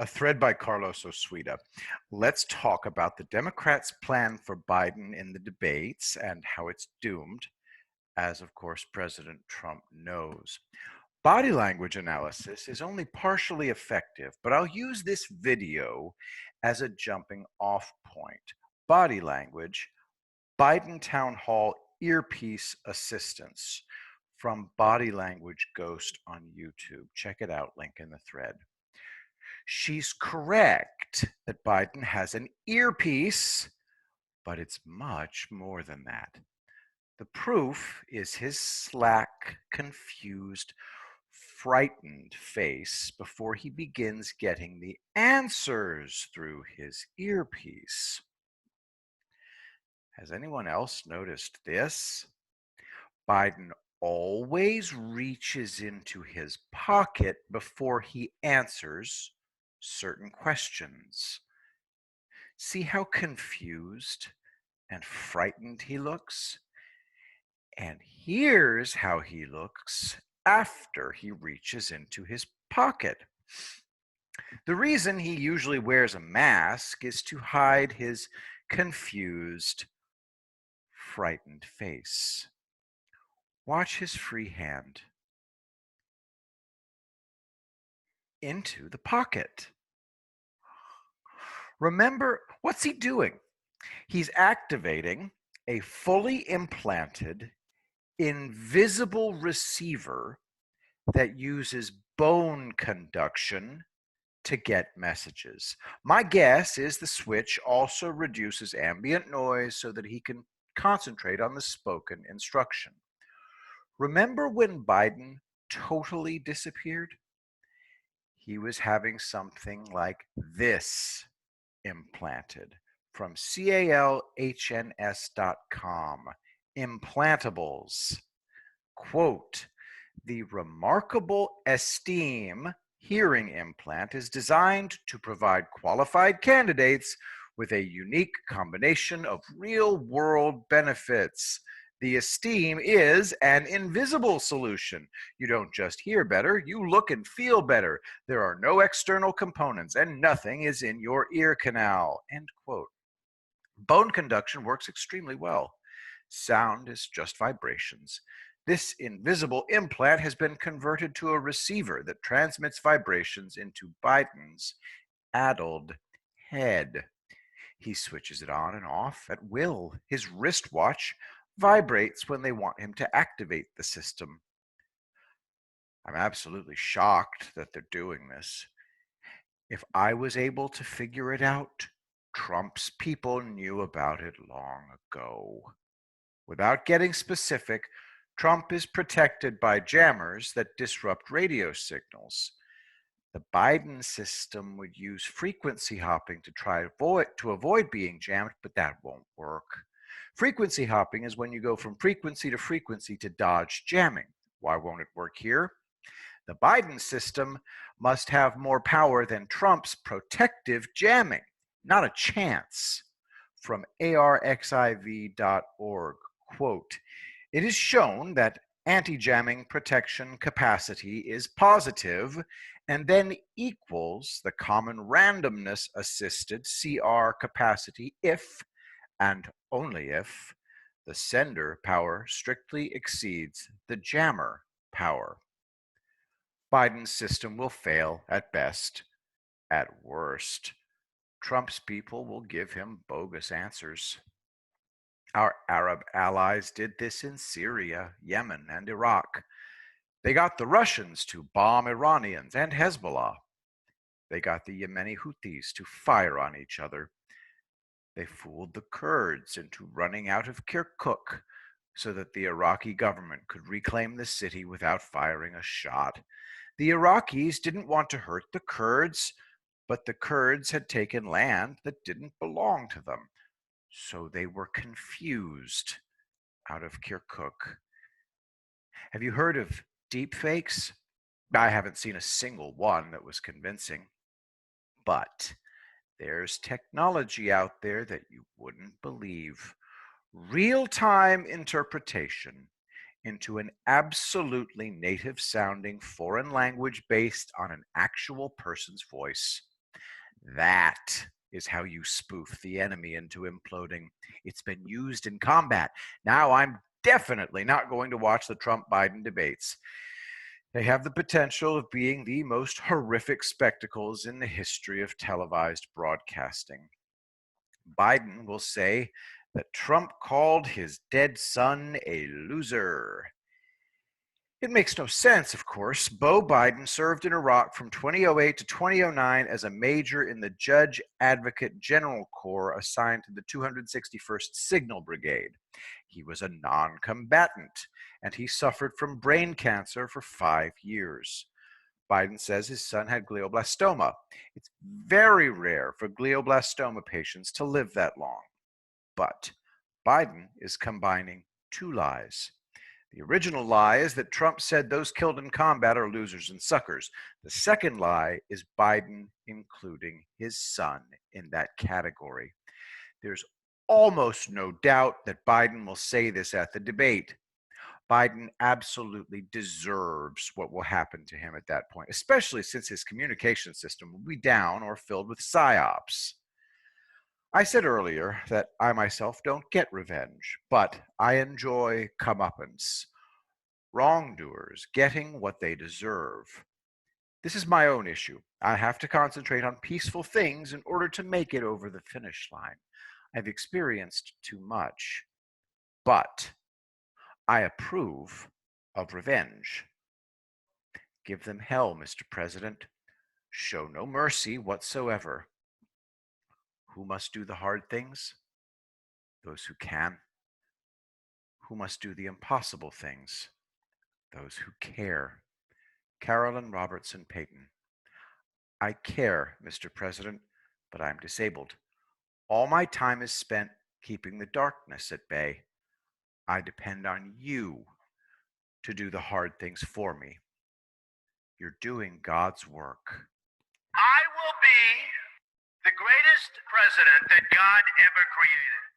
A thread by Carlos Osuita. Let's talk about the Democrats' plan for Biden in the debates and how it's doomed, as of course President Trump knows. Body language analysis is only partially effective, but I'll use this video as a jumping off point. Body language, Biden Town Hall earpiece assistance from Body Language Ghost on YouTube. Check it out, link in the thread. She's correct that Biden has an earpiece, but it's much more than that. The proof is his slack, confused, frightened face before he begins getting the answers through his earpiece. Has anyone else noticed this? Biden always reaches into his pocket before he answers certain questions. See how confused and frightened he looks? And here's how he looks after he reaches into his pocket. The reason he usually wears a mask is to hide his confused, frightened face. Watch his free hand into the pocket. Remember, what's he doing? He's activating a fully implanted, invisible receiver that uses bone conduction to get messages. My guess is the switch also reduces ambient noise so that he can concentrate on the spoken instruction. Remember when Biden totally disappeared? He was having something like this implanted from calhns.com. Implantables. Quote, the remarkable Esteem hearing implant is designed to provide qualified candidates with a unique combination of real-world benefits. The Esteem is an invisible solution. You don't just hear better, you look and feel better. There are no external components and nothing is in your ear canal. End quote. Bone conduction works extremely well. Sound is just vibrations. This invisible implant has been converted to a receiver that transmits vibrations into Biden's addled head. He switches it on and off at will. His wristwatch vibrates when they want him to activate the system. I'm absolutely shocked that they're doing this. If I was able to figure it out, Trump's people knew about it long ago. Without getting specific, Trump is protected by jammers that disrupt radio signals. The Biden system would use frequency hopping to avoid being jammed, but that won't work. Frequency hopping is when you go from frequency to dodge jamming. Why won't it work here? The Biden system must have more power than Trump's protective jamming. Not a chance. From arxiv.org, quote, it is shown that anti-jamming protection capacity is positive and then equals the common randomness assisted CR capacity if and only if the sender power strictly exceeds the jammer power. Biden's system will fail at best. At worst, Trump's people will give him bogus answers. Our Arab allies did this in Syria, Yemen, and Iraq. They got the Russians to bomb Iranians and Hezbollah. They got the Yemeni Houthis to fire on each other. They fooled the Kurds into running out of Kirkuk so that the Iraqi government could reclaim the city without firing a shot. The Iraqis didn't want to hurt the Kurds, but the Kurds had taken land that didn't belong to them. So they were confused out of Kirkuk. Have you heard of deepfakes? I haven't seen a single one that was convincing. But there's technology out there that you wouldn't believe. Real-time interpretation into an absolutely native-sounding foreign language based on an actual person's voice. That is how you spoof the enemy into imploding. It's been used in combat. Now I'm definitely not going to watch the Trump Biden debates. They have the potential of being the most horrific spectacles in the history of televised broadcasting. Biden will say that Trump called his dead son a loser. It makes no sense, of course. Beau Biden served in Iraq from 2008 to 2009 as a major in the Judge Advocate General Corps assigned to the 261st Signal Brigade. He was a non combatant, and he suffered from brain cancer for 5 years. Biden says his son had glioblastoma. It's very rare for glioblastoma patients to live that long. But Biden is combining two lies. The original lie is that Trump said those killed in combat are losers and suckers. The second lie is Biden including his son in that category. There's almost no doubt that Biden will say this at the debate. Biden absolutely deserves what will happen to him at that point, especially since his communication system will be down or filled with psyops. I said earlier that I myself don't get revenge, but I enjoy comeuppance, wrongdoers getting what they deserve. This is my own issue. I have to concentrate on peaceful things in order to make it over the finish line. I've experienced too much, but I approve of revenge. Give them hell, Mr. President. Show no mercy whatsoever. Who must do the hard things? Those who can. Who must do the impossible things? Those who care. Carolyn Robertson Payton. I care, Mr. President, but I'm disabled. All my time is spent keeping the darkness at bay. I depend on you to do the hard things for me. You're doing God's work. I will be the greatest president that God ever created.